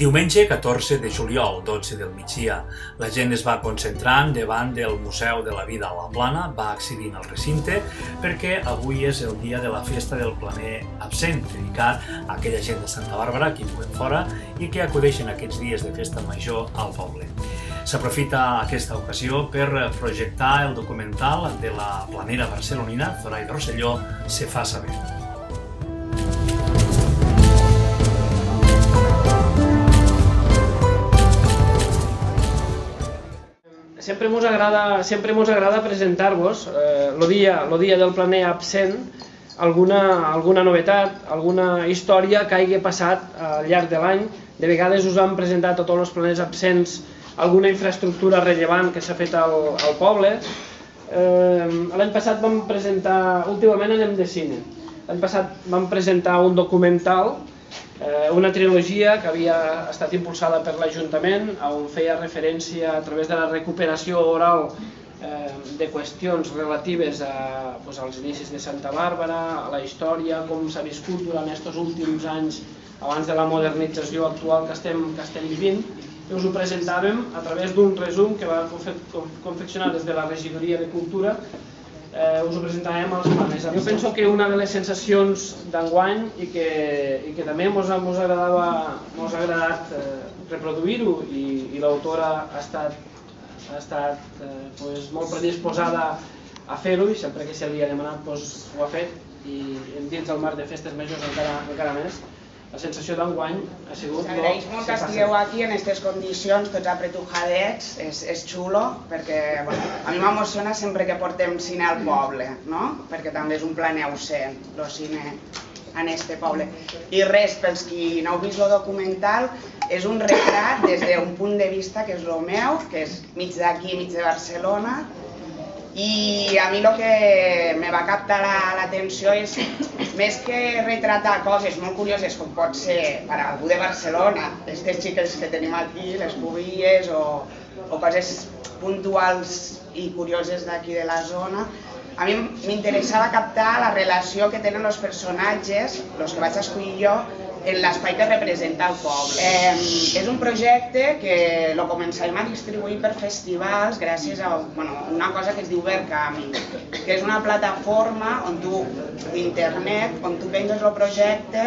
Diumenge 14 de juliol, 12 del migdia, la gent es va concentrant davant del Museu de la Vida a la Plana, va accedint al recinte perquè avui és el dia de la festa del planer absent, dedicat a aquella gent de Santa Bàrbara que viuen fora i que acudeixen aquests dies de festa major al poble. S'aprofita aquesta ocasió per projectar el documental de la planera barcelonina Zoraida Rosselló Se fa saber. Sempre mos agrada presentar-vos el dia del planer absent, alguna novetat, alguna història que hagi passat al llarg de l'any. De vegades us hem presentat a tots els planers absents alguna infraestructura rellevant que s'ha fet al poble. L'any passat vam presentar, últimament anem de cine, l'any passat vam presentar un documental, una trilogia que havia estat impulsada per l'Ajuntament, on feia referència a través de la recuperació oral de qüestions relatives als inicis de Santa Bàrbara, a la història, com s'ha viscut durant aquests últims anys abans de la modernització actual que estem vivint. I us ho presentàvem a través d'un resum que va confeccionar des de la Regidoria de Cultura. Us ho presentàvem als planers. Jo penso que una de les sensacions d'enguany i que també mos ha agradat reproduir-ho, i l'autora ha estat molt predisposada a fer-ho, i sempre que se li ha demanat ho ha fet, i dins del marc de festes majors encara més. La sensació d'enguany ha sigut... S'agraeix molt que estigueu aquí en aquestes condicions, tots apretujadets, és xulo, perquè a mi m'emociona sempre que portem cine al poble, perquè també és un planer ausent, el cine en este poble. I res, pels qui no heu vist el documental, és un retrat des d'un punt de vista que és el meu, que és mig d'aquí, mig de Barcelona, i a mi el que me va captar l'atenció és, més que retratar coses molt curioses com pot ser per a algú de Barcelona, aquestes xiques que tenim aquí, les pubilles o coses puntuals i curioses d'aquí de la zona, a mi m'interessava captar la relació que tenen els personatges, els que vaig escollir jo, en l'espai que representa el poble. És un projecte que el començarem a distribuir per festivals gràcies a una cosa que es diu Verkami, que és una plataforma d'internet on tu penges el projecte,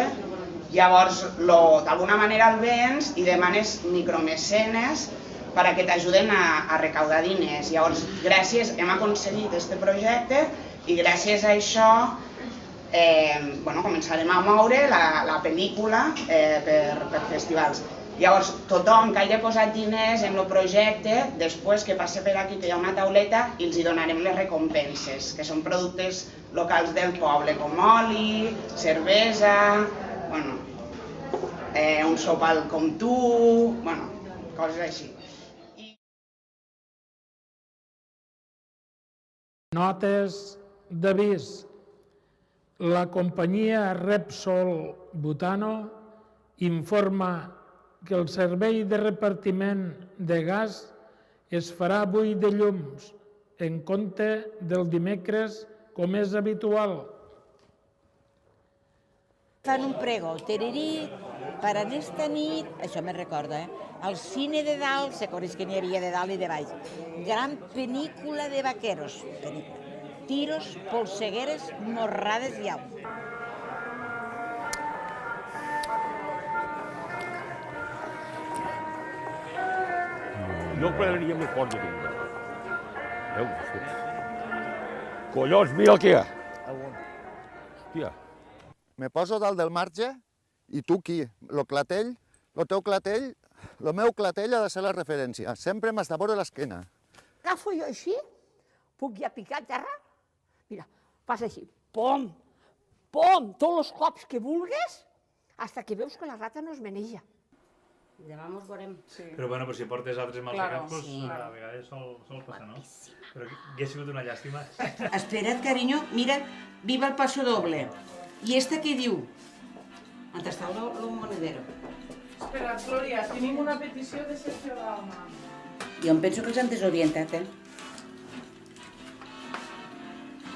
llavors d'alguna manera el vens i demanes micromecenes perquè t'ajuden a recaudar diners. Llavors, hem aconseguit aquest projecte i gràcies a això començarem a moure la pel·lícula per festivals. Llavors, tothom que hagi posat diners en el projecte, després que passe per aquí, que hi ha una tauleta, i els donarem les recompenses, que són productes locals del poble, com oli, cervesa, un sopar com tu, coses així. Notes d'avís. La companyia Repsol Butano informa que el servei de repartiment de gas es farà avui de llums, en compte del dimecres, com és habitual. Fan un pregó, tererí, per aquesta nit, això me recorda, al cine de dalt, se coneix que n'hi havia de dalt i de baix, gran pel·lícula de vaqueros, tiros, polsegueres, morrades i au. No plegaria més fort que tinc. Veus? Collons, mira el que hi ha. Hòstia. Me poso dalt del marge i tu aquí. El teu clatell, el meu clatell ha de ser la referència. Sempre m'has de veure l'esquena. Agafo jo així, puc ja picar a terra. Mira, fas així, pom, pom, tots els cops que vulguis, fins que veus que la rata no es meneja. Demà mos veurem. Però si portes altres malsegats, a vegades sol passar, no? Però hauria sigut una llàstima. Espera't, carinyo, mira, viva el paso doble. I esta què diu? On està el monedero? Espera, Glòria, tenim una petició de sessió d'alma. Jo em penso que els han desorientat,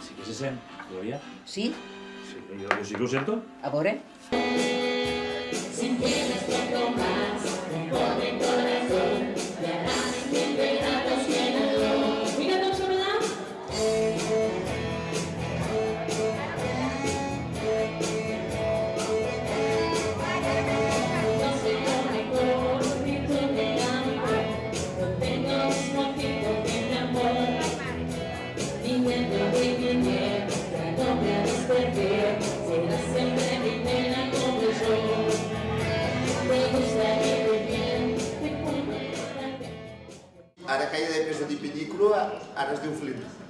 Sí que se sent, Glòria? Sí? Sí, jo sí que ho sento. A veure. Sin tienes poco más. Ara que hi ha de peso de pel·lícula, ara es diu Flint.